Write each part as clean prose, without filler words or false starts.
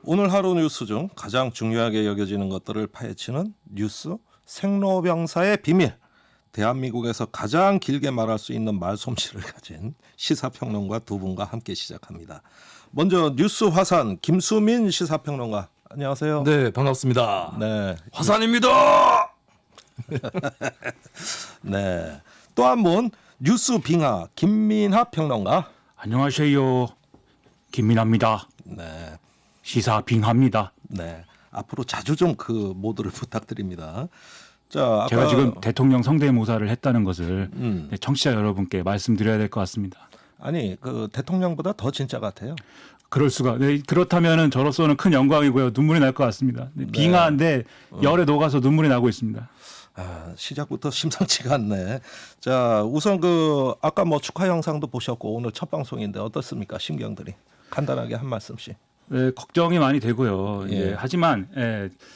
오늘 하루 뉴스 중 가장 중요하게 여겨지는 것들을 파헤치는 뉴스 생로병사의 비밀. 대한민국에서 가장 길게 말할 수 있는 말솜씨를 가진 시사평론가 두 분과 함께 시작합니다. 먼저 뉴스 화산 김수민 시사평론가. 안녕하세요. 네, 반갑습니다. 네. 화산입니다. 네. 또 한 분 뉴스 빙하 김민하 평론가. 안녕하세요. 김민아입니다. 네. 시사 빙하입니다. 네. 앞으로 자주 좀 그 모드를 부탁드립니다. 자, 제가 아까 지금 대통령 성대모사를 했다는 것을 청취자 여러분께 말씀드려야 될 것 같습니다. 아니 그 대통령보다 더 진짜 같아요. 그럴 수가. 네, 그렇다면은 저로서는 큰 영광이고요. 눈물이 날 것 같습니다. 네, 빙하인데 열에 녹아서 눈물이 나고 있습니다. 아, 시작부터 심상치가 않네. 자, 우선 그 아까 뭐 축하 영상도 보셨고 오늘 첫 방송인데 어떻습니까? 심경들이 간단하게 한 말씀씩. 네, 걱정이 많이 되고요. 예. 예, 하지만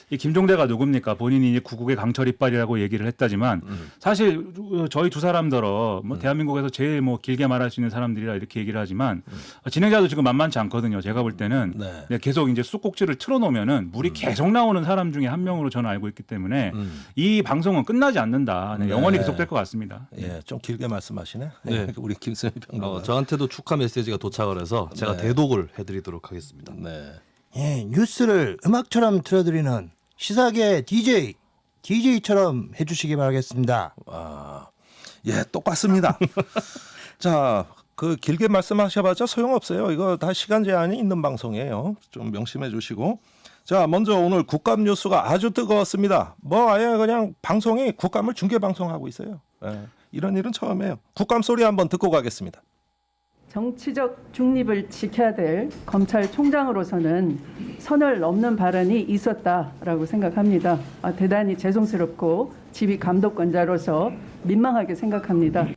이 김종대가 누굽니까? 본인이 이제 구국의 강철 이빨이라고 얘기를 했다지만 사실 저희 두 사람더러 뭐 대한민국에서 제일 뭐 길게 말할 수 있는 사람들이라 이렇게 얘기를 하지만 진행자도 지금 만만치 않거든요. 제가 볼 때는 네. 계속 이제 쑥꼭지를 틀어놓으면은 물이 계속 나오는 사람 중에 한 명으로 저는 알고 있기 때문에 이 방송은 끝나지 않는다. 네, 영원히 계속될 것 같습니다. 예, 좀 길게 말씀하시네. 네. 우리 김수민 평론가. 저한테도 축하 메시지가 도착을 해서 제가 네. 대독을 해드리도록 하겠습니다. 네. 예, 뉴스를 음악처럼 틀어드리는 시사계 DJ처럼 해주시기 바라겠습니다. 아, 예, 똑같습니다. 자, 그 길게 말씀하셔봤자 소용없어요. 이거 다 시간 제한이 있는 방송이에요. 좀 명심해 주시고. 자, 먼저 오늘 국감 뉴스가 아주 뜨거웠습니다. 뭐 아예 그냥 방송이 국감을 중계 방송하고 있어요. 예, 이런 일은 처음이에요. 국감 소리 한번 듣고 가겠습니다. 정치적 중립을 지켜야 될 검찰총장으로서는 선을 넘는 발언이 있었다라고 생각합니다. 대단히 죄송스럽고 지휘 감독권자로서 민망하게 생각합니다.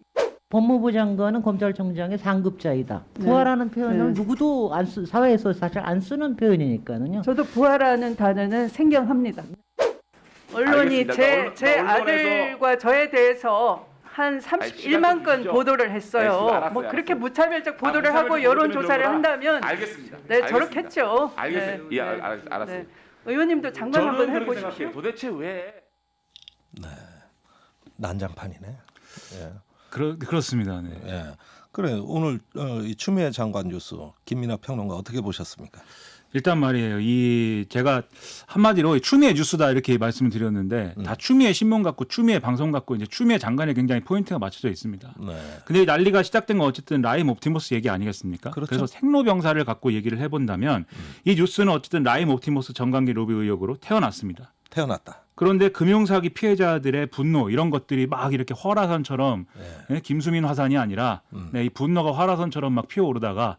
법무부 장관은 검찰총장의 상급자이다. 네. 부하라는 표현을 네. 누구도 사회에서 사실 안 쓰는 표현이니까요. 저도 부하라는 단어는 생경합니다. 언론이 제 아들과 저에 대해서 한 31만 건 보도를 했어요. 뭐 그렇게 무차별적 보도를 하고 여론 조사를 한다면 알겠습니다. 네, 저렇겠죠. 알겠어요. 네, 예, 네, 알았어요. 네. 의원님도 장관 한번 저는 그렇게 해보십시오. 생각해요. 도대체 왜? 난장판이네. 예. 그렇습니다. 네. 예. 그래 오늘 이 추미애 장관 뉴스 김민하 평론가 어떻게 보셨습니까? 일단 말이에요. 제가 한마디로 추미애 뉴스다 이렇게 말씀을 드렸는데 다 추미애 신문 같고 추미애 방송 같고 이제 추미애 장관에 굉장히 포인트가 맞춰져 있습니다. 네. 근데 이 난리가 시작된 건 어쨌든 라임 옵티머스 얘기 아니겠습니까? 그렇죠. 그래서 생로병사를 갖고 얘기를 해본다면 이 뉴스는 어쨌든 라임 옵티머스 정관계 로비 의혹으로 태어났습니다. 태어났다. 그런데 금융사기 피해자들의 분노 이런 것들이 막 이렇게 활화산처럼 김수민 화산이 아니라 이 분노가 활화산처럼 막 피어오르다가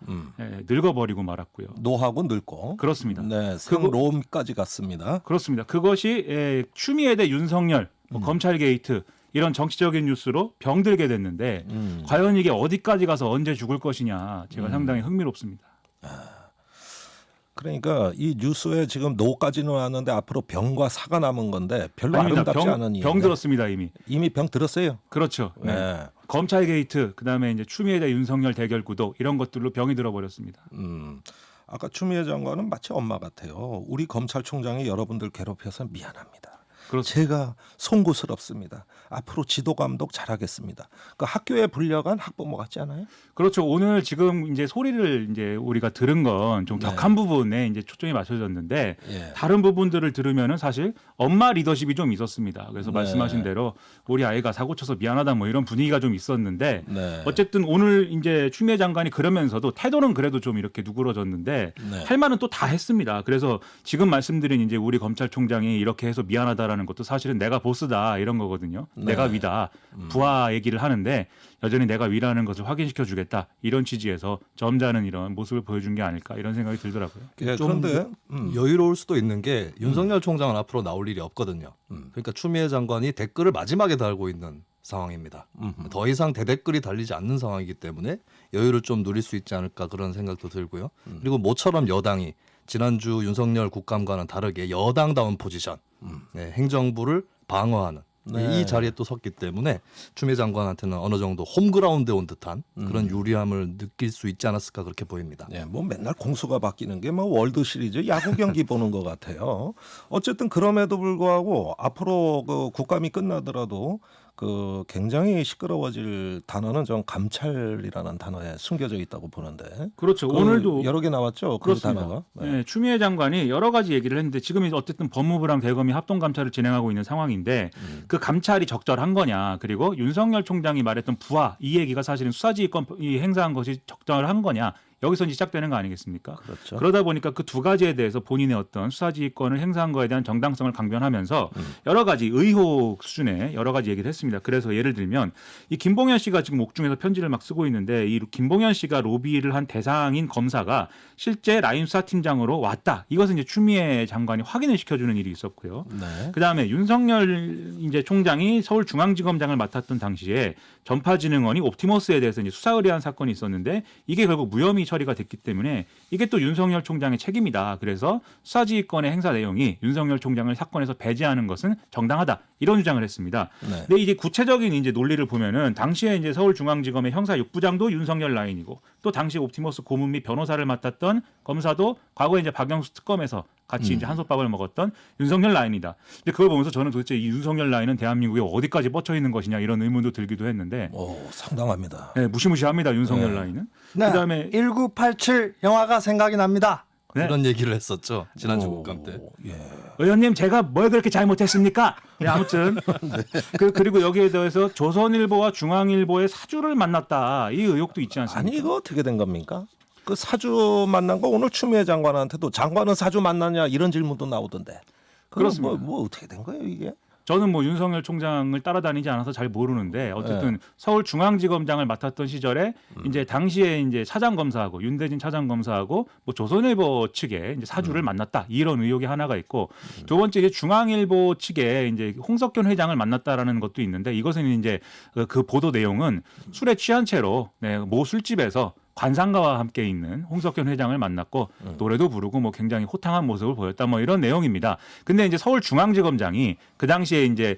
늙어버리고 말았고요. 노하고 늙고. 그렇습니다. 네, 생롬까지 갔습니다. 그렇습니다. 그것이 추미애 대 윤석열, 뭐 검찰 게이트 이런 정치적인 뉴스로 병들게 됐는데 과연 이게 어디까지 가서 언제 죽을 것이냐 제가 상당히 흥미롭습니다. 그러니까 이 뉴스에 지금 노까지는 왔는데 앞으로 병과 사가 남은 건데 별로 아닙니다. 아름답지 않은 이유. 병 들었습니다 이미. 이미 병 들었어요. 그렇죠. 네. 네. 검찰 게이트 그다음에 이제 추미애 대 윤석열 대결 구도 이런 것들로 병이 들어버렸습니다. 아까 추미애 장관은 마치 엄마 같아요. 우리 검찰총장이 여러분들 괴롭혀서 미안합니다. 그렇습니다. 제가 송구스럽습니다. 앞으로 지도 감독 잘하겠습니다. 그 학교에 불려간 학부모 같지 않아요? 그렇죠. 오늘 지금 이제 소리를 이제 우리가 들은 건 좀 격한 부분에 이제 초점이 맞춰졌는데 예. 다른 부분들을 들으면은 사실 엄마 리더십이 좀 있었습니다. 그래서 네. 말씀하신 대로 우리 아이가 사고 쳐서 미안하다 뭐 이런 분위기가 좀 있었는데 네. 어쨌든 오늘 이제 추미애 장관이 그러면서도 태도는 그래도 좀 이렇게 누그러졌는데 네. 할 말은 또 다 했습니다. 그래서 지금 말씀드린 이제 우리 검찰총장이 이렇게 해서 미안하다라는 것도 사실은 내가 보스다 이런 거거든요. 네. 내가 위다. 부하 얘기를 하는데 여전히 내가 위라는 것을 확인시켜 주겠다. 이런 취지에서 점잖은 이런 모습을 보여준 게 아닐까 이런 생각이 들더라고요. 예, 좀 그런데 여유로울 수도 있는 게 윤석열 총장은 앞으로 나올 일이 없거든요. 그러니까 추미애 장관이 댓글을 마지막에 달고 있는 상황입니다. 더 이상 대댓글이 달리지 않는 상황이기 때문에 여유를 좀 누릴 수 있지 않을까 그런 생각도 들고요. 그리고 모처럼 여당이 지난주 윤석열 국감과는 다르게 여당다운 포지션, 행정부를 방어하는 네. 이 자리에 또 섰기 때문에 추미애 장관한테는 어느 정도 홈그라운드에 온 듯한 그런 유리함을 느낄 수 있지 않았을까 그렇게 보입니다. 네, 뭐 맨날 공수가 바뀌는 게 뭐 월드 시리즈 야구 경기 보는 것 같아요. 어쨌든 그럼에도 불구하고 앞으로 그 국감이 끝나더라도 그 굉장히 시끄러워질 단어는 전 감찰이라는 단어에 숨겨져 있다고 보는데. 그렇죠. 그 오늘도 여러 개 나왔죠. 그 그렇습니다. 단어가. 네, 추미애 장관이 여러 가지 얘기를 했는데 지금 어쨌든 법무부랑 대검이 합동 감찰을 진행하고 있는 상황인데 그 감찰이 적절한 거냐, 그리고 윤석열 총장이 말했던 부하 이 얘기가 사실은 수사지휘권이 행사한 것이 적절한 거냐, 여기서 이제 시작되는 거 아니겠습니까? 그렇죠. 그러다 보니까 그 두 가지에 대해서 본인의 어떤 수사지휘권을 행사한 거에 대한 정당성을 강변하면서 여러 가지 의혹 수준의 여러 가지 얘기를 했습니다. 그래서 예를 들면 이 김봉현 씨가 지금 옥중에서 편지를 막 쓰고 있는데 이 김봉현 씨가 로비를 한 대상인 검사가 실제 라임 수사팀장으로 왔다. 이것은 이제 추미애 장관이 확인을 시켜주는 일이 있었고요. 네. 그다음에 윤석열 이제 총장이 서울중앙지검장을 맡았던 당시에 전파진흥원이 옵티머스에 대해서 이제 수사 의뢰한 사건이 있었는데 이게 결국 무혐의 처리가 됐기 때문에 이게 또 윤석열 총장의 책임이다. 그래서 수사지휘권의 행사 내용이 윤석열 총장을 사건에서 배제하는 것은 정당하다. 이런 주장을 했습니다. 네. 근데 이제 구체적인 이제 논리를 보면은 당시에 이제 서울중앙지검의 형사 6부장도 윤석열 라인이고 또 당시 옵티머스 고문 및 변호사를 맡았던 검사도 과거에 이제 박영수 특검에서 같이 이제 한솥밥을 먹었던 윤석열 라인이다. 근데 그걸 보면서 저는 도대체 이 윤석열 라인은 대한민국에 어디까지 뻗쳐 있는 것이냐 이런 의문도 들기도 했는데 오, 상당합니다. 네, 무시무시합니다. 윤석열 라인은. 네. 그다음에 1987 영화가 생각이 납니다. 네. 이런 얘기를 했었죠. 지난주 오, 국감 때. 예. 의원님 제가 뭘 그렇게 잘못했습니까? 네, 아무튼 그리고 여기에 대해서 조선일보와 중앙일보의 사주를 만났다. 이 의혹도 있지 않습니까? 아니 이거 어떻게 된 겁니까? 그 사주 만난 거 오늘 추미애 장관한테도 장관은 사주 만났냐 이런 질문도 나오던데. 그렇습니다. 뭐 어떻게 된 거예요 이게? 저는 뭐 윤석열 총장을 따라다니지 않아서 잘 모르는데 어쨌든 서울중앙지검장을 맡았던 시절에 이제 당시에 이제 차장검사하고 윤대진 차장검사하고 뭐 조선일보 측에 이제 사주를 만났다 이런 의혹이 하나가 있고 두 번째 이제 중앙일보 측에 이제 홍석현 회장을 만났다라는 것도 있는데 이것은 이제 그 보도 내용은 술에 취한 채로 네, 모 술집에서 관상가와 함께 있는 홍석현 회장을 만났고 노래도 부르고 뭐 굉장히 호탕한 모습을 보였다 뭐 이런 내용입니다. 근데 이제 서울중앙지검장이 그 당시에 이제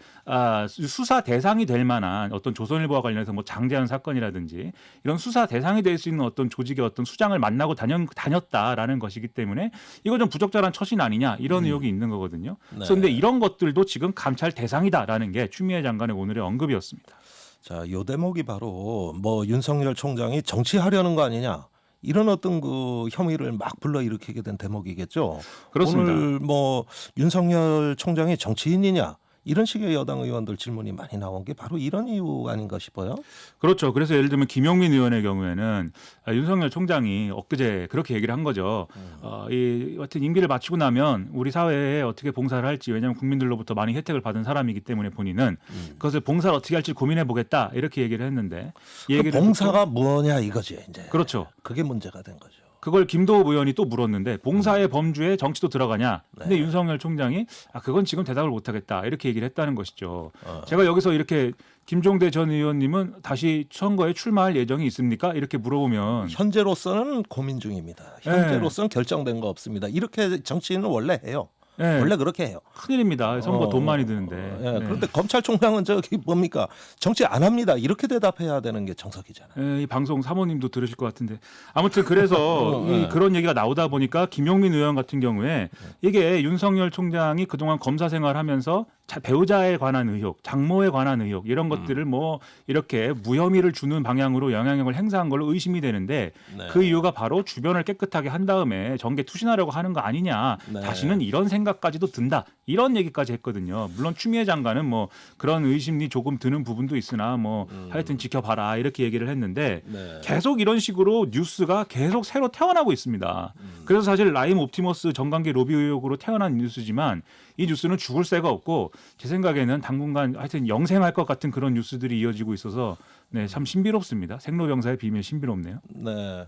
수사 대상이 될 만한 어떤 조선일보와 관련해서 뭐 장제한 사건이라든지 이런 수사 대상이 될 수 있는 어떤 조직의 어떤 수장을 만나고 다녔다라는 것이기 때문에 이거 좀 부적절한 처신 아니냐 이런 의혹이 있는 거거든요. 네. 그런데 이런 것들도 지금 감찰 대상이다라는 게 추미애 장관의 오늘의 언급이었습니다. 자, 요 대목이 바로 뭐 윤석열 총장이 정치하려는 거 아니냐 이런 어떤 그 혐의를 막 불러일으키게 된 대목이겠죠. 그렇습니다. 오늘 뭐 윤석열 총장이 정치인이냐 이런 식의 여당 의원들 질문이 많이 나온 게 바로 이런 이유 아닌가 싶어요. 그렇죠. 그래서 예를 들면 김용민 의원의 경우에는 윤석열 총장이 엊그제 그렇게 얘기를 한 거죠. 하여튼 임기를 마치고 나면 우리 사회에 어떻게 봉사를 할지, 왜냐하면 국민들로부터 많이 혜택을 받은 사람이기 때문에 본인은 그것을 봉사를 어떻게 할지 고민해 보겠다 이렇게 얘기를 했는데 이 그 얘기를 봉사가 뭐냐 이거지 이제. 그렇죠. 그게 문제가 된 거죠. 그걸 김도읍 의원이 또 물었는데 봉사의 범주에 정치도 들어가냐? 근데 윤석열 총장이 그건 지금 대답을 못하겠다 이렇게 얘기를 했다는 것이죠. 제가 여기서 이렇게 김종대 전 의원님은 다시 선거에 출마할 예정이 있습니까? 이렇게 물어보면 현재로서는 고민 중입니다. 현재로서는 결정된 거 없습니다. 이렇게 정치인은 원래 해요. 네. 원래 그렇게 해요. 큰일입니다. 선거 돈 많이 드는데. 예, 네. 그런데 검찰총장은 저기 뭡니까 정치 안 합니다. 이렇게 대답해야 되는 게 정석이잖아요. 이 방송 사모님도 들으실 것 같은데 아무튼 그래서 그런 얘기가 나오다 보니까 김용민 의원 같은 경우에 이게 윤석열 총장이 그동안 검사 생활하면서 배우자에 관한 의혹, 장모에 관한 의혹 이런 것들을 뭐 이렇게 무혐의를 주는 방향으로 영향력을 행사한 걸로 의심이 되는데 네. 그 이유가 바로 주변을 깨끗하게 한 다음에 정계 투신하려고 하는 거 아니냐. 네. 다시는 이런 생각까지도 든다. 이런 얘기까지 했거든요. 물론 추미애 장관은 뭐 그런 의심이 조금 드는 부분도 있으나 뭐 하여튼 지켜봐라 이렇게 얘기를 했는데 네. 계속 이런 식으로 뉴스가 계속 새로 태어나고 있습니다. 그래서 사실 라임 옵티머스 정관계 로비 의혹으로 태어난 뉴스지만 이 뉴스는 죽을 새가 없고 제 생각에는 당분간 하여튼 영생할 것 같은 그런 뉴스들이 이어지고 있어서 네, 참 신비롭습니다. 생로병사의 비밀 신비롭네요. 네.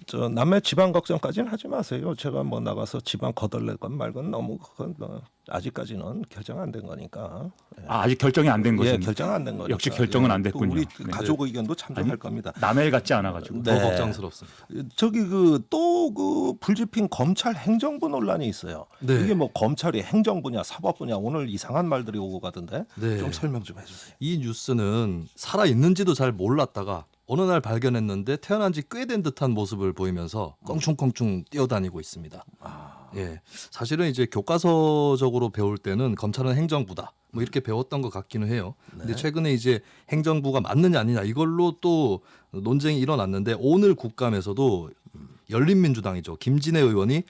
저 남의 집안 걱정까지는 하지 마세요. 제가 뭐 나가서 집안 거덜내건 말건 너무 그건 뭐 아직까지는 결정 안 된 거니까. 아, 아직 결정이 안 된 거죠. 예, 결정 안 된 거니까. 역시 결정은 안 또 됐군요. 우리 네. 가족 의견도 참조할 겁니다. 남의 일 같지 않아가지고. 네. 더 걱정스럽습니다. 저기 또 그 불집힌 검찰 행정부 논란이 있어요. 네. 이게 뭐 검찰이 행정부냐 사법부냐 오늘 이상한 말들이 오고 가던데 네. 좀 설명 좀 해주세요. 이 뉴스는 살아 있는지도 잘 몰랐다가 어느 날 발견했는데 태어난 지 꽤 된 듯한 모습을 보이면서 껑충껑충 뛰어다니고 있습니다. 예, 사실은 이제 교과서적으로 배울 때는 검찰은 행정부다 뭐 이렇게 배웠던 것 같기는 해요. 근데 최근에 이제 행정부가 맞느냐 아니냐 이걸로 또 논쟁이 일어났는데 오늘 국감에서도 열린민주당이죠. 김진애 의원이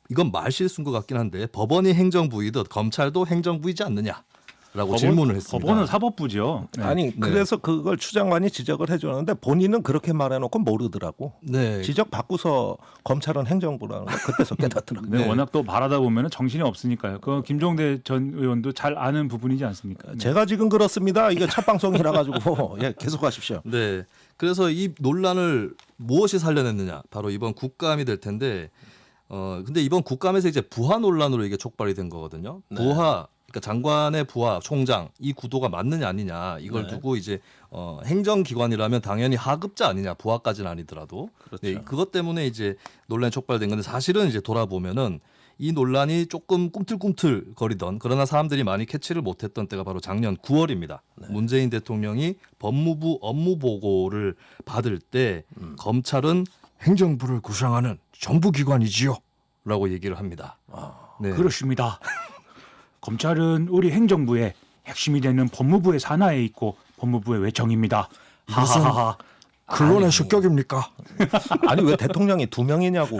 이건 말실수인 것 같긴 한데 법원이 행정부이듯 검찰도 행정부이지 않느냐라고 질문을 했습니다. 법원은 사법부죠. 네. 아니 그래서 그걸 추장관이 지적을 해주는데 본인은 그렇게 말해놓고 모르더라고. 네. 지적 바꾸서 검찰은 행정부라는 거 그때서 깨닫더라고. 근데 네. 워낙 또 말하다 보면 정신이 없으니까요. 그 김종대 전 의원도 잘 아는 부분이지 않습니까? 네. 제가 지금 그렇습니다. 이게 첫 방송이라 가지고 예, 계속하십시오. 네. 그래서 이 논란을 무엇이 살려냈느냐? 바로 이번 국감이 될 텐데, 근데 이번 국감에서 이제 부하 논란으로 이게 촉발이 된 거거든요. 부하, 그러니까 장관의 부하, 총장 이 구도가 맞느냐 아니냐 이걸 두고 이제 행정기관이라면 당연히 하급자 아니냐, 부하까지는 아니더라도 네, 그것 때문에 이제 논란이 촉발된 건데 사실은 이제 돌아보면은. 이 논란이 조금 꿈틀꿈틀 거리던 그러나 사람들이 많이 캐치를 못했던 때가 바로 작년 9월입니다. 문재인 대통령이 법무부 업무 보고를 받을 때 검찰은 행정부를 구성하는 정부기관이지요 라고 얘기를 합니다. 네. 그렇습니다. 검찰은 우리 행정부의 핵심이 되는 법무부의 산하에 있고 법무부의 외청입니다. 이것은 하하하하. 근론의 실격입니까? 아니 왜 대통령이 두 명이냐고.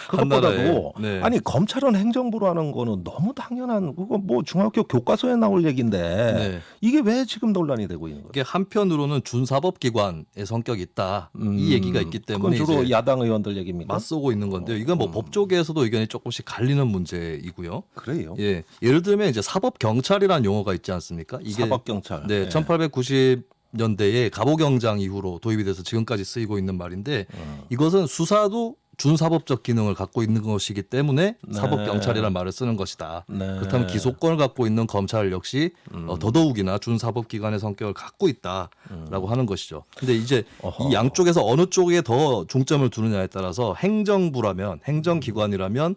한 나라에. 그것보다도 네. 아니 검찰은 행정부라는 거는 너무 당연한 그거 뭐 중학교 교과서에 나올 얘기인데 네. 이게 왜 지금 논란이 되고 있는 거예요? 이게 한편으로는 준사법기관의 성격이 있다 이 얘기가 있기 때문에 그건 주로 이제 야당 의원들 얘기입니까? 맞서고 있는 건데요. 이건 뭐 법조계에서도 의견이 조금씩 갈리는 문제이고요. 그래요. 예, 예를 들면 이제 사법 경찰이라는 용어가 있지 않습니까? 이게 사법 경찰. 네, 1890년대에 갑오경장 이후로 도입이 돼서 지금까지 쓰이고 있는 말인데 이것은 수사도 준사법적 기능을 갖고 있는 것이기 때문에 사법 경찰이라는 말을 쓰는 것이다. 네. 그렇다면 기소권을 갖고 있는 검찰 역시 더더욱이나 준사법 기관의 성격을 갖고 있다라고 하는 것이죠. 근데 이제 이 양쪽에서 어느 쪽에 더 중점을 두느냐에 따라서 행정부라면 행정기관이라면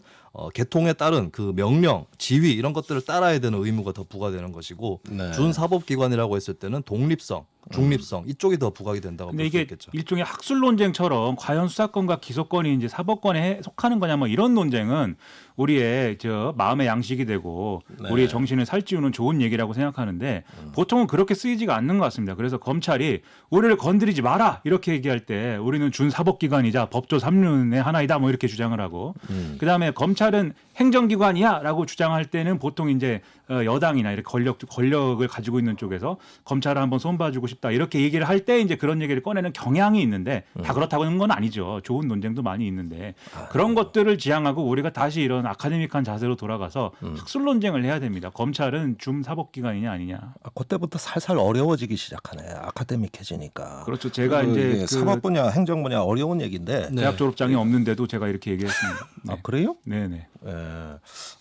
개통에 따른 그 명령, 지휘 이런 것들을 따라야 되는 의무가 더 부과되는 것이고 네. 준사법기관이라고 했을 때는 독립성, 중립성 이쪽이 더 부각이 된다고 근데 볼 수 이게 있겠죠. 일종의 학술 논쟁처럼 과연 수사권과 기소권이 이제 사법권에 속하는 거냐 뭐 이런 논쟁은 우리의 저 마음의 양식이 되고 우리의 정신을 살찌우는 좋은 얘기라고 생각하는데 보통은 그렇게 쓰이지가 않는 것 같습니다. 그래서 검찰이 우리를 건드리지 마라 이렇게 얘기할 때 우리는 준사법기관이자 법조 3륜의 하나이다 뭐 이렇게 주장을 하고 그다음에 검찰은 행정기관이야라고 주장할 때는 보통 이제 여당이나 이렇게 권력을 가지고 있는 쪽에서 검찰을 한번 손봐주고 싶다 이렇게 얘기를 할 때 이제 그런 얘기를 꺼내는 경향이 있는데 다 그렇다고는 건 아니죠. 좋은 논쟁도 많이 있는데 그런 것들을 지향하고 우리가 다시 이런 아카데믹한 자세로 돌아가서 학술 논쟁을 해야 됩니다. 검찰은 준사법기관이냐 아니냐. 그때부터 살살 어려워지기 시작하네. 아카데믹해지니까. 그렇죠. 제가 그 이제 이게 그 사법 분야, 행정 분야 어려운 얘기인데. 대학 졸업장이 없는데도 제가 이렇게 얘기했습니다. 네. 아 그래요? 네네. 예.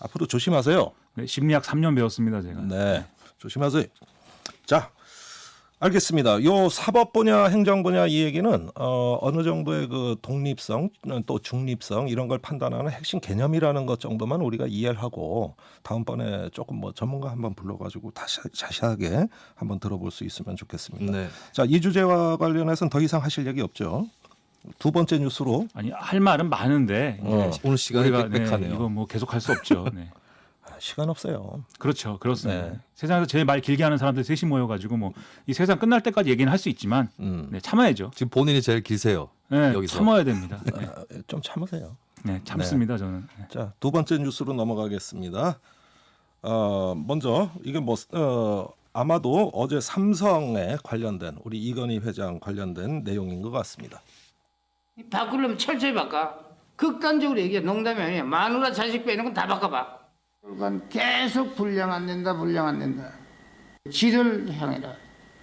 앞으로 조심하세요. 네, 심리학 3년 배웠습니다. 제가. 네, 조심하세요. 자, 알겠습니다. 요 사법 분야, 행정 분야 이 얘기는 어느 정도의 그 독립성 또 중립성 이런 걸 판단하는 핵심 개념이라는 것 정도만 우리가 이해를 하고 다음번에 조금 뭐 전문가 한번 불러가지고 다시 자세하게 한번 들어볼 수 있으면 좋겠습니다. 네. 자, 이 주제와 관련해서는 더 이상 하실 얘기 없죠. 두 번째 뉴스로 아니 할 말은 많은데 오늘 시간이 우리가 빽빽하네요. 이거 뭐 계속 할 수 없죠. 네. 시간 없어요. 그렇죠, 그렇습니다. 네. 세상에서 제일 말 길게 하는 사람들 셋이 모여가지고 뭐 이 세상 끝날 때까지 얘기는 할 수 있지만 네, 참아야죠. 지금 본인이 제일 기세요. 네, 여기서. 참아야 됩니다. 네, 좀 참으세요. 네, 참습니다 저는. 네. 자, 두 번째 뉴스로 넘어가겠습니다. 먼저 이게 뭐 아마도 어제 삼성에 관련된 우리 이건희 회장 관련된 내용인 것 같습니다. 바꾸려면 철저히 바꿔. 극단적으로 얘기해. 농담이 아니야. 마누라 자식 빼는 건 다 바꿔봐. 그건 계속 분량 안 된다. 질을 향해라.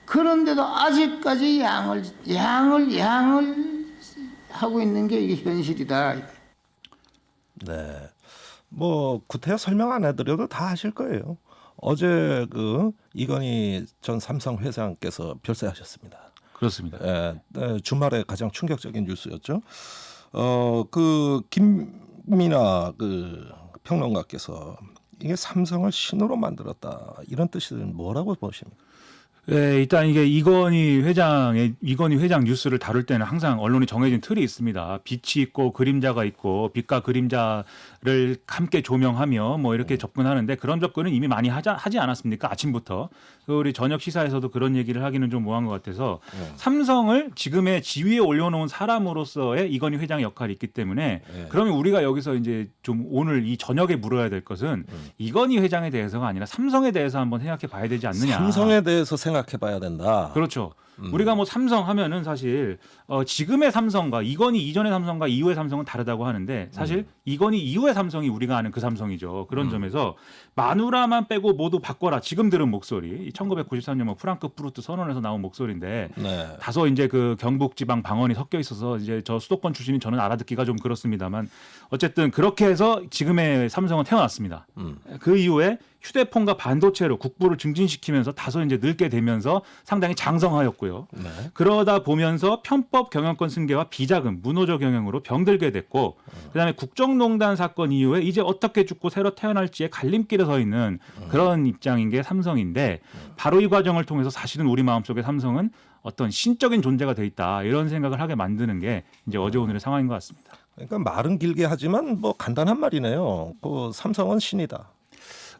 그런데도 아직까지 양을 하고 있는 게 이게 현실이다. 네. 뭐 구태여 설명 안 해드려도 다 아실 거예요. 어제 그 이건희 전 삼성 회장께서 별세하셨습니다. 그렇습니다. 주말에 가장 충격적인 뉴스였죠. 그 김민아 그 평론가께서 이게 삼성을 신으로 만들었다 이런 뜻은 뭐라고 보십니까? 네, 일단 이게 이건희 회장 뉴스를 다룰 때는 항상 언론이 정해진 틀이 있습니다. 빛이 있고 그림자가 있고 빛과 그림자를 함께 조명하며 뭐 이렇게 접근하는데 그런 접근은 이미 많이 하지 않았습니까? 아침부터. 우리 저녁 시사에서도 그런 얘기를 하기는 좀 뭐한 것 같아서 삼성을 지금의 지위에 올려놓은 사람으로서의 이건희 회장의 역할이 있기 때문에 그러면 우리가 여기서 이제 좀 오늘 이 저녁에 물어야 될 것은 이건희 회장에 대해서가 아니라 삼성에 대해서 한번 생각해 봐야 되지 않느냐. 삼성에 대해서 생각해봐야 된다. 그렇죠. 우리가 뭐 삼성 하면은 사실 지금의 삼성과 이건희 이전의 삼성과 이후의 삼성은 다르다고 하는데 사실 이건희 이후의 삼성이 우리가 아는 그 삼성이죠. 그런 점에서 마누라만 빼고 모두 바꿔라. 지금 들은 목소리 1993년 뭐 프랑크푸르트 선언에서 나온 목소리인데 네. 다소 이제 그 경북 지방 방언이 섞여 있어서 이제 저 수도권 출신인 저는 알아듣기가 좀 그렇습니다만 어쨌든 그렇게 해서 지금의 삼성은 태어났습니다. 그 이후에 휴대폰과 반도체로 국부를 증진시키면서 다소 이제 늙게 되면서 상당히 장성하였고요. 네. 그러다 보면서 편법 경영권 승계와 비자금, 무노조 경영으로 병들게 됐고 그다음에 국정농단 사건 이후에 이제 어떻게 죽고 새로 태어날지에 갈림길에 서 있는 그런 입장인 게 삼성인데 바로 이 과정을 통해서 사실은 우리 마음속에 삼성은 어떤 신적인 존재가 돼 있다 이런 생각을 하게 만드는 게 이제 어제 오늘의 상황인 것 같습니다. 그러니까 말은 길게 하지만 뭐 간단한 말이네요. 그 삼성은 신이다.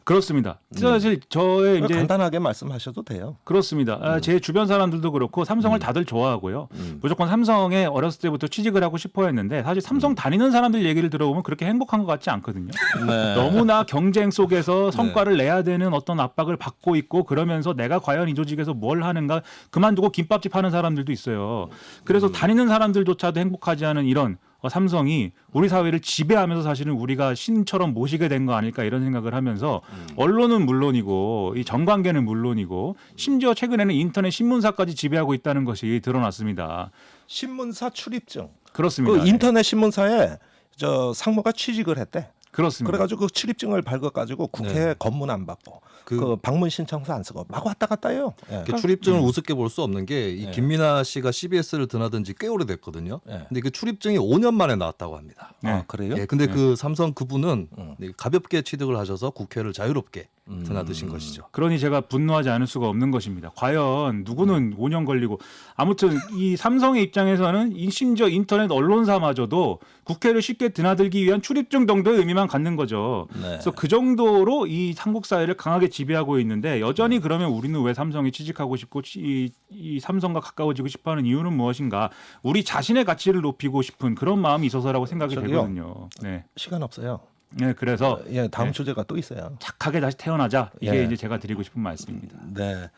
그렇습니다. 사실 저의 이제 간단하게 말씀하셔도 돼요. 그렇습니다. 제 주변 사람들도 그렇고 삼성을 다들 좋아하고요. 무조건 삼성에 어렸을 때부터 취직을 하고 싶어 했는데 사실 삼성 다니는 사람들 얘기를 들어보면 그렇게 행복한 것 같지 않거든요. 네. 너무나 경쟁 속에서 성과를 내야 되는 어떤 압박을 받고 있고 그러면서 내가 과연 이 조직에서 뭘 하는가 그만두고 김밥집 하는 사람들도 있어요. 그래서 다니는 사람들조차도 행복하지 않은 이런 삼성이 우리 사회를 지배하면서 사실은 우리가 신처럼 모시게 된 거 아닐까 이런 생각을 하면서 언론은 물론이고 이 정관계는 물론이고 심지어 최근에는 인터넷 신문사까지 지배하고 있다는 것이 드러났습니다. 신문사 출입증. 그렇습니다. 그 인터넷 신문사에 저 상무가 취직을 했대. 그렇습니다. 그래가지고 그 출입증을 발급가지고 국회 검문 안 받고 그 방문 신청서 안 쓰고 막 왔다 갔다 해요. 예. 그 출입증을 우습게 볼 수 없는 게 이 김민아 씨가 CBS를 드나든 지 꽤 오래됐거든요. 근데 그 출입증이 5년 만에 나왔다고 합니다. 아, 그래요? 예, 근데 그 삼성 그분은 가볍게 취득을 하셔서 국회를 자유롭게 드나드신 것이죠. 그러니 제가 분노하지 않을 수가 없는 것입니다. 과연 누구는 5년 걸리고 아무튼 이 삼성의 입장에서는 심지어 인터넷 언론사마저도 국회를 쉽게 드나들기 위한 출입증 정도의 의미만 갖는 거죠. 네. 그래서 그 정도로 이 한국 사회를 강하게 지배하고 있는데 여전히 그러면 우리는 왜 삼성에 취직하고 싶고 이 삼성과 가까워지고 싶어하는 이유는 무엇인가? 우리 자신의 가치를 높이고 싶은 그런 마음이 있어서라고 생각이 저기요. 되거든요. 네. 시간 없어요. 네, 그래서 예, 다음 주제가 또 있어요. 착하게 다시 태어나자. 이게 예. 이제 제가 드리고 싶은 말씀입니다. 네.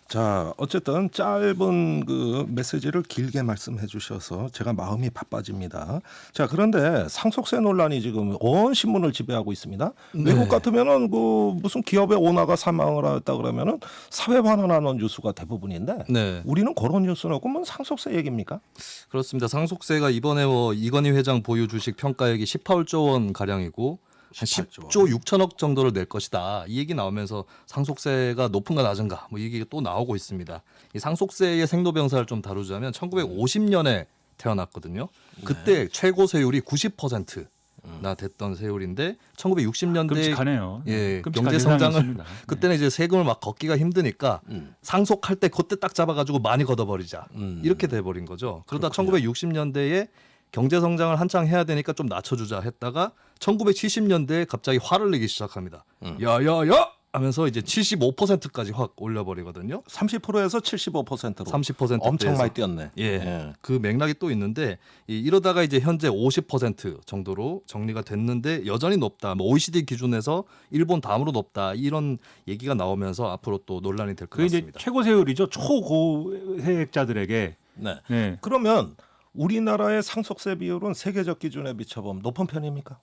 자, 어쨌든 짧은 그 메시지를 길게 말씀해 주셔서 제가 마음이 바빠집니다. 자, 그런데 상속세 논란이 지금 온 신문을 지배하고 있습니다. 외국 같으면은 그 무슨 기업의 오너가 사망을 했다 그러면은 사회 반환하는 뉴스가 대부분인데 네. 우리는 그런 뉴스는 없고 뭐 상속세 얘기입니까? 그렇습니다. 상속세가 이번에 뭐 이건희 회장 보유 주식 평가액이 18조 원 가량이고 한 10조 6천억 정도를 낼 것이다. 이 얘기 나오면서 상속세가 높은가 낮은가 뭐 이 얘기가 또 나오고 있습니다. 이 상속세의 생로병사를 좀 다루자면 1950년에 태어났거든요. 그때 최고 세율이 90%나 됐던 세율인데 1960년대 끔찍하네요. 예, 끔찍한 경제 성장을 세상이었습니다. 그때는 이제 세금을 막 걷기가 힘드니까 상속할 때 그때 딱 잡아가지고 많이 걷어버리자 이렇게 돼버린 거죠. 그러다 1960년대에 경제 성장을 한창 해야 되니까 좀 낮춰주자 했다가 1970년대에 갑자기 화를 내기 시작합니다. 야야야 하면서 이제 75%까지 확 올려버리거든요. 30%에서 75%로 30% 엄청 대에서. 많이 뛰었네. 예. 그 맥락이 또 있는데 이러다가 이제 현재 50% 정도로 정리가 됐는데 여전히 높다. 뭐 OECD 기준에서 일본 다음으로 높다. 이런 얘기가 나오면서 앞으로 또 논란이 될 것 그게 이제 같습니다. 최고 세율이죠. 초고세액자들에게. 네. 네. 그러면 우리나라의 상속세 비율은 세계적 기준에 비춰보면 높은 편입니까?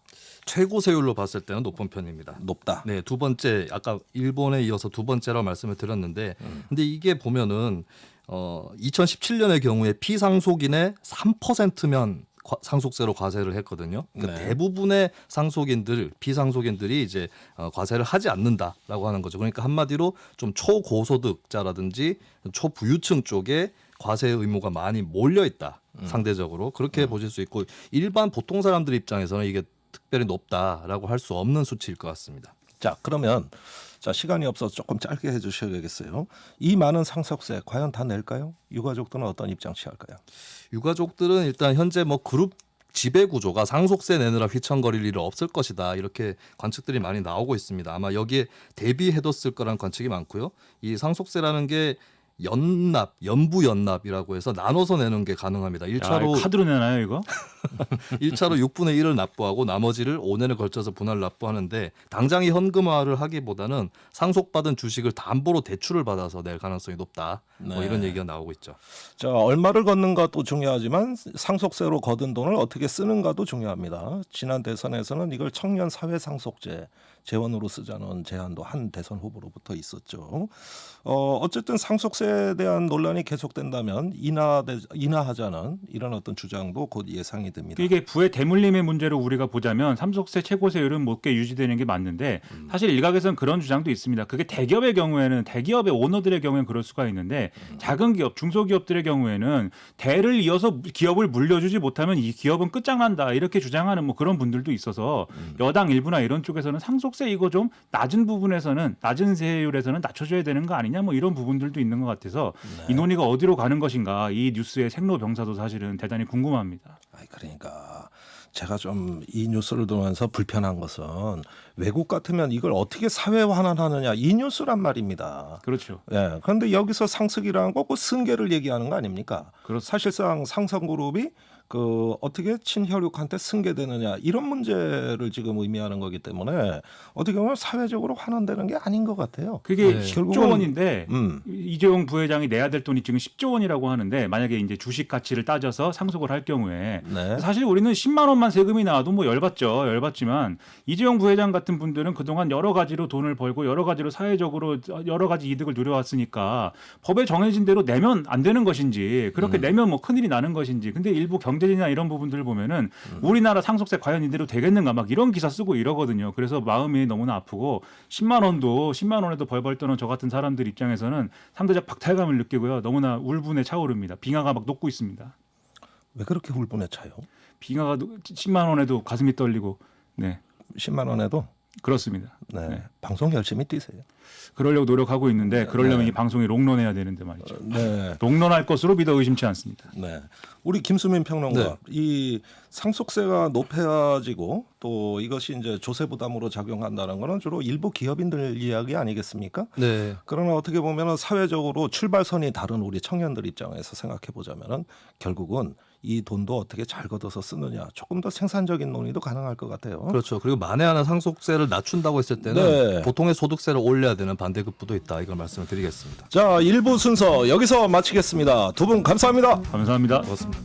최고 세율로 봤을 때는 높은 편입니다. 높다. 네, 두 번째 아까 일본에 이어서 두 번째라고 말씀을 드렸는데 근데 이게 보면은 2017년의 경우에 피상속인의 3%면 상속세로 과세를 했거든요. 그러니까 네. 대부분의 상속인들, 피상속인들이 이제 과세를 하지 않는다라고 하는 거죠. 그러니까 한마디로 좀 초고소득자라든지 초부유층 쪽에 과세 의무가 많이 몰려 있다. 상대적으로 그렇게 보실 수 있고 일반 보통 사람들 입장에서는 이게 특별히 높다라고 할 수 없는 수치일 것 같습니다. 자, 그러면 자, 시간이 없어서 조금 짧게 해주셔야겠어요. 이 많은 상속세 과연 다 낼까요? 유가족들은 어떤 입장 취할까요? 유가족들은 일단 현재 뭐 그룹 지배 구조가 상속세 내느라 휘청거릴 일은 없을 것이다. 이렇게 관측들이 많이 나오고 있습니다. 아마 여기에 대비해뒀을 거란 관측이 많고요. 이 상속세라는 게 연납, 연부 연납이라고 해서 나눠서 내는 게 가능합니다. 야, 1차로 카드로 내나요 이거? 1차로 6분의 1을 납부하고 나머지를 5년에 걸쳐서 분할 납부하는데 당장이 현금화를 하기보다는 상속받은 주식을 담보로 대출을 받아서 낼 가능성이 높다. 뭐 네. 이런 얘기가 나오고 있죠. 자, 얼마를 걷는가도 중요하지만 상속세로 거둔 돈을 어떻게 쓰는가도 중요합니다. 지난 대선에서는 이걸 청년 사회 상속제 재원으로 쓰자는 제안도 한 대선 후보로부터 있었죠. 어쨌든 상속세에 대한 논란이 계속된다면 인하하자는 이런 어떤 주장도 곧 예상이 됩니다. 이게 부의 대물림의 문제로 우리가 보자면 상속세 최고세율은 높게 유지되는 게 맞는데 사실 일각에서는 그런 주장도 있습니다. 그게 대기업의 경우에는 대기업의 오너들의 경우에는 그럴 수가 있는데 작은 기업, 중소기업들의 경우에는 대를 이어서 기업을 물려주지 못하면 이 기업은 끝장난다 이렇게 주장하는 뭐 그런 분들도 있어서 여당 일부나 이런 쪽에서는 상속세 이거 좀 낮은 부분에서는 낮은 세율에서는 낮춰줘야 되는 거 아니냐 뭐 이런 부분들도 있는 것 같아서 이 논의가 어디로 가는 것인가 이 뉴스의 생로병사도 사실은 대단히 궁금합니다. 그러니까 제가 좀 이 뉴스를 보면서 불편한 것은 외국 같으면 이걸 어떻게 사회 환원하느냐 이 뉴스란 말입니다. 그렇죠. 예. 그런데 여기서 상속이라는 거 그 승계를 얘기하는 거 아닙니까? 그렇습니다. 사실상 상성그룹이 그 어떻게 친혈육한테 승계되느냐 이런 문제를 지금 의미하는 거기 때문에 어떻게 보면 사회적으로 환원되는 게 아닌 것 같아요. 그게 네. 10조 원인데 음. 이재용 부회장이 내야 될 돈이 지금 10조 원이라고 하는데 만약에 이제 주식 가치를 따져서 상속을 할 경우에 네. 사실 우리는 10만 원만 세금이 나와도 뭐 열받지만 이재용 부회장 같은 분들은 그동안 여러 가지로 돈을 벌고 여러 가지로 사회적으로 여러 가지 이득을 누려왔으니까 법에 정해진 대로 내면 안 되는 것인지 그렇게 내면 뭐 큰일이 나는 것인지 근데 일부 경제진이나 이런 부분들을 보면은 우리나라 상속세 과연 이대로 되겠는가 막 이런 기사 쓰고 이러거든요. 그래서 마음이 너무나 아프고 10만 원에도 벌벌 떠는 저 같은 사람들 입장에서는 상대적 박탈감을 느끼고요. 너무나 울분에 차오릅니다. 빙하가 막 녹고 있습니다. 왜 그렇게 울분에 차요? 빙하가 10만 원에도 가슴이 떨리고 네 10만 원에도 그렇습니다. 네. 네. 방송 열심히 뛰세요. 그러려고 노력하고 있는데 그러려면 이 방송이 롱런해야 되는데 말이죠. 네. 롱런할 것으로 믿어 의심치 않습니다. 네. 우리 김수민 평론가 네. 이 상속세가 높아지고 또 이것이 이제 조세 부담으로 작용한다는 거는 주로 일부 기업인들 이야기 아니겠습니까? 네. 그러나 어떻게 보면은 사회적으로 출발선이 다른 우리 청년들 입장에서 생각해 보자면은 결국은 이 돈도 어떻게 잘 걷어서 쓰느냐 조금 더 생산적인 논의도 가능할 것 같아요. 그렇죠. 그리고 만에 하나 상속세를 낮춘다고 했을 때는 네. 보통의 소득세를 올려야 되는 반대급부도 있다. 이걸 말씀을 드리겠습니다. 자, 1부 순서 여기서 마치겠습니다. 두 분 감사합니다. 감사합니다. 고맙습니다.